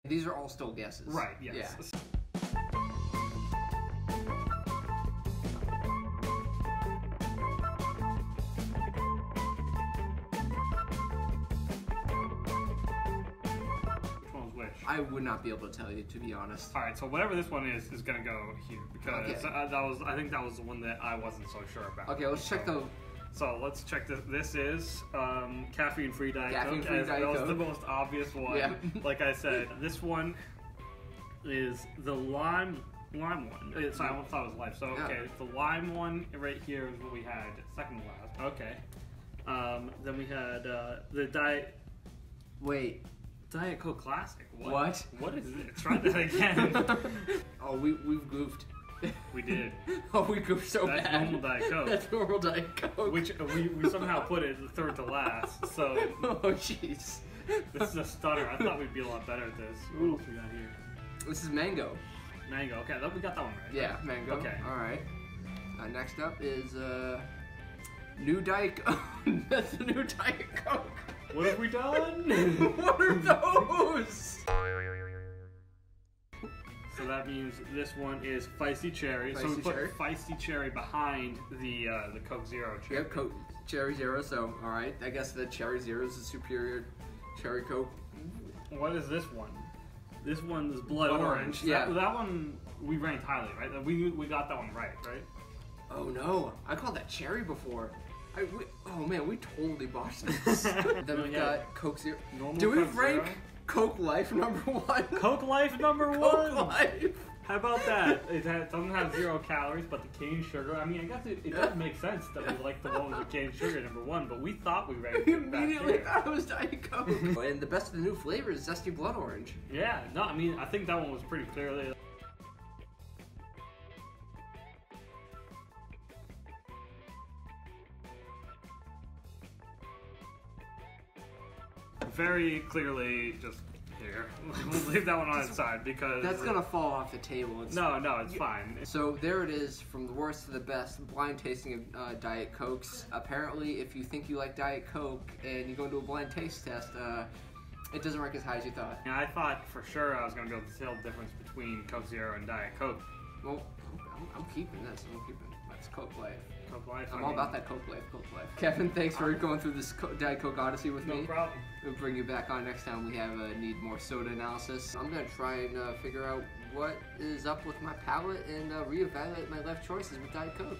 These are all still guesses. Right, yes. Yeah. I would not be able to tell you, to be honest. All right, so whatever this one is gonna go here because okay. I think that was the one that I wasn't so sure about. Okay, let's check the. So let's check this. This is caffeine-free Diet Coke. Caffeine-free Diet Coke. That was the most obvious one. Yeah. Like I said, this one is the lime one. Sorry, I thought it was life. So okay, the lime one right here is what we had second last. Okay. Then we had the Diet. Wait. Diet Coke Classic. What? What is it? Try that again. Oh, we've goofed. We did. Oh, we goofed so That's bad. That's normal Diet Coke. That's normal Diet Coke. Which we somehow put it third to last. So. Oh, jeez. This is a stunner. I thought we'd be a lot better at this. What else we got here? This is mango. Mango. Okay, we got that one right. Yeah, mango. Okay. All right. Next up is new Diet Coke. That's the new Diet Coke. What have we done? What are those? So that means this one is Feisty Cherry. Feisty so we put cherry? Feisty Cherry behind the Coke Zero cherry. Yep, Coke Cherry Zero. So, all right. I guess the Cherry Zero is the superior cherry Coke. What is this one? This one is Blood Orange. Yeah. That one we ranked highly, right? We got that one right? Oh no, I called that cherry before. Oh man, we totally botched this. Then we got Coke Zero. Do we rank Coke Life #1? Coke Life #1? Coke Life. How about that? It doesn't have 0 calories, but the cane sugar. I mean, I guess it does make sense that we like the one with the cane sugar #1, but we thought we ranked it back immediately here. thought it was Diet Coke. And the best of the new flavors is Zesty Blood Orange. Yeah, no, I mean, I think that one was pretty clearly. Very clearly, just here. We'll leave that one on its side because that's gonna fall off the table. No, it's fine. So there it is, from the worst to the best, blind tasting of Diet Cokes. Apparently, if you think you like Diet Coke and you go into a blind taste test, it doesn't rank as high as you thought. Yeah, I thought for sure I was gonna be able to tell the difference between Coke Zero and Diet Coke. Well, I'm keeping this. That's Coke Life. Coke Life. I'm all about that Coke Life. Kevin, thanks for going through this Diet Coke Odyssey with me. No problem. We'll bring you back on next time we have need more soda analysis. I'm gonna try and figure out what is up with my palate and reevaluate my life choices with Diet Coke.